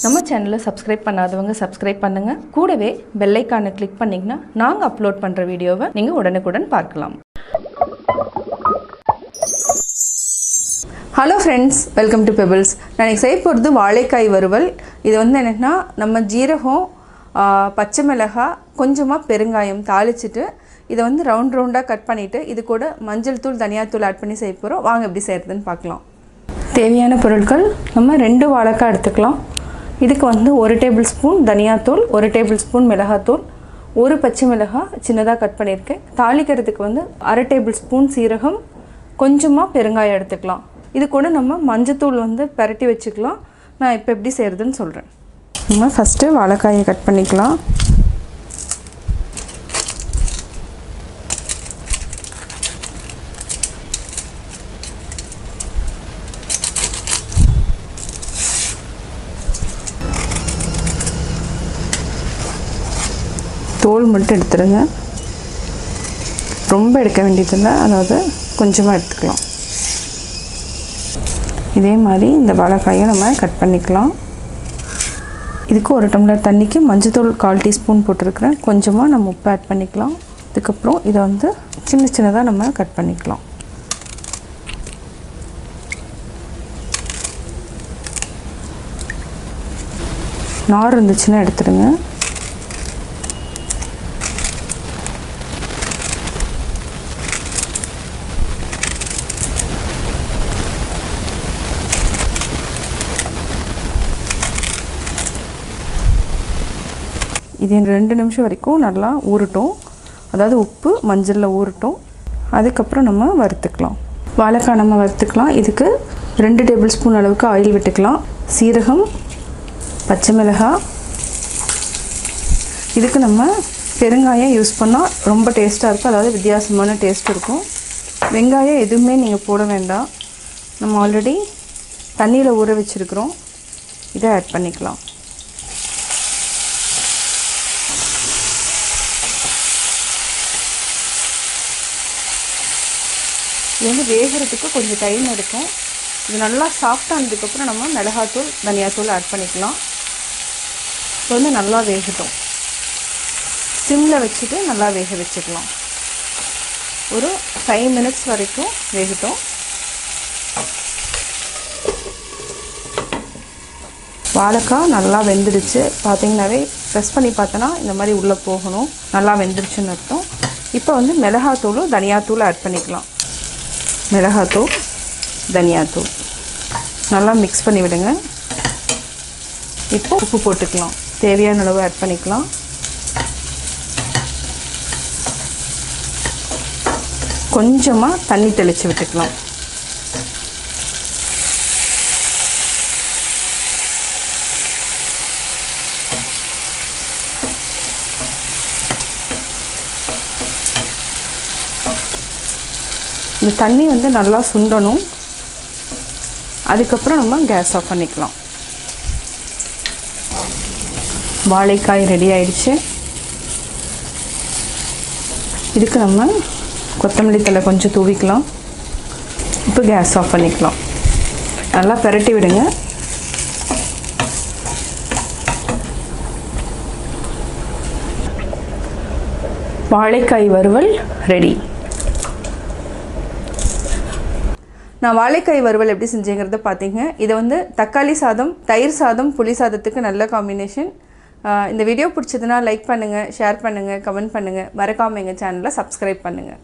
நம்ம சேனலை சப்ஸ்கிரைப் பண்ணாதவங்க சப்ஸ்கிரைப் பண்ணுங்கள். கூடவே பெல் ஐகானை கிளிக் பண்ணிங்கன்னா நாங்கள் அப்லோட் பண்ணுற வீடியோவை நீங்கள் உடனுக்குடன் பார்க்கலாம். Hello friends, welcome to pebbles. நான் இன்றைக்கி செய்ய போகிறது வாழைக்காய் வறுவல். இது என்னென்னா நம்ம ஜீரகம், பச்சை மிளகாய், கொஞ்சமாக பெருங்காயம் தாளிச்சிட்டு இதை ரவுண்ட் ரவுண்டாக கட் பண்ணிவிட்டு இது கூட மஞ்சள் தூள், தனியாத்தூள் ஆட் பண்ணி செய்ய போகிறோம். வாங்க எப்படி செய்கிறதுன்னு பார்க்கலாம். தேவையான பொருட்கள், நம்ம 2 வாழைக்காய் எடுத்துக்கலாம். இதுக்கு 1 டேபிள் ஸ்பூன் தனியாத்தூள், 1 டேபிள் ஸ்பூன் மிளகாத்தூள், 1 பச்சை மிளகாய் சின்னதாக கட் பண்ணியிருக்கேன். தாளிக்கிறதுக்கு 1/2 டேபிள் ஸ்பூன் சீரகம், கொஞ்சமாக பெருங்காயம் எடுத்துக்கலாம். இது கூட நம்ம மஞ்சத்தூள் பரட்டி வச்சுக்கலாம். நான் இப்போ எப்படி செய்கிறதுன்னு சொல்கிறேன். நம்ம ஃபஸ்ட்டு வாழைக்காயை கட் பண்ணிக்கலாம். தோல் மட்டும் எடுத்துடுங்க, ரொம்ப எடுக்க வேண்டியதில்லை, அதாவது கொஞ்சமாக எடுத்துக்கலாம். இதே மாதிரி இந்த வாழைக்காயை நம்ம கட் பண்ணிக்கலாம். இதுக்கு 1 டம்ளர் தண்ணிக்கு மஞ்சத்தூள் 1/4 டீஸ்பூன் போட்டிருக்கிறேன். கொஞ்சமாக நம்ம உப்பு ஆட் பண்ணிக்கலாம். இதுக்கப்புறம் இதை சின்ன சின்னதாக நம்ம கட் பண்ணிக்கலாம். நார் இருந்துச்சுன்னா எடுத்துடுங்க. இது 2 நிமிஷம் வரைக்கும் நல்லா ஊறட்டும், அதாவது உப்பு மஞ்சளில் ஊறட்டும். அதுக்கப்புறம் நம்ம வறுத்துக்கலாம். வாழைக்காய் நம்ம வறுத்துக்கலாம். இதுக்கு 2 டேபிள் ஸ்பூன் அளவுக்கு ஆயில் விட்டுக்கலாம். சீரகம், பச்சை மிளகாய், இதுக்கு நம்ம பெருங்காயம் யூஸ் பண்ணால் ரொம்ப டேஸ்ட்டாக இருக்கும், அதாவது வித்தியாசமான டேஸ்ட் இருக்கும். வெங்காயம் எதுவுமே நீங்கள் போட வேண்டாம், நம்ம ஆல்ரெடி தண்ணியில் ஊற வச்சுருக்கிறோம். இதை ஆட் பண்ணிக்கலாம். இது வேகிறதுக்கு கொஞ்சம் டைம் எடுக்கும். இது நல்லா சாஃப்டானதுக்கப்புறம் நம்ம மிளகாத்தூள், தனியாத்தூள் ஆட் பண்ணிக்கலாம். இப்போ நல்லா வேகட்டும். சிம்மில் வச்சுட்டு நல்லா வேக வச்சுக்கலாம். ஒரு 5 மினிட்ஸ் வரைக்கும் வேகட்டும். வாழைக்காய் நல்லா வெந்துடுச்சு. பார்த்திங்கனாவே ப்ரெஸ் பண்ணி பார்த்தோன்னா இந்த மாதிரி உள்ளே போகணும். நல்லா வெந்துடுச்சுன்னு அர்த்தம். இப்போ மிளகாத்தூளும் தனியாத்தூள் ஆட் பண்ணிக்கலாம். மிளகாத்தூள், தனியாத்தூள் நல்லா மிக்ஸ் பண்ணி விடுங்க. இப்போ உப்பு போட்டுக்கலாம். தேவையான அளவு ஆட் பண்ணிக்கலாம். கொஞ்சமாக தண்ணி தெளித்து விட்டுக்கலாம். இந்த தண்ணி நல்லா சுண்டணும். அதுக்கப்புறம் நம்ம கேஸ் ஆஃப் பண்ணிக்கலாம். வாழைக்காய் ரெடி ஆயிடுச்சு. இதுக்கு நம்ம கொத்தமல்லி தழை கொஞ்சம் தூவிக்கலாம். இப்போ கேஸ் ஆஃப் பண்ணிக்கலாம். நல்லா பிரட்டி விடுங்க. வாழைக்காய் வறுவல் ரெடி. நான் வாழைக்காய் வறுவல் எப்படி செஞ்சேங்கிறத பார்த்தீங்க. இது தக்காளி சாதம், தயிர் சாதம், புளி சாதத்துக்கு நல்ல காம்பினேஷன். இந்த வீடியோ பிடிச்சதுன்னா லைக் பண்ணுங்கள், ஷேர் பண்ணுங்கள், கமெண்ட் பண்ணுங்கள். மறக்காமல் எங்கள் சேனலை சப்ஸ்கிரைப் பண்ணுங்கள்.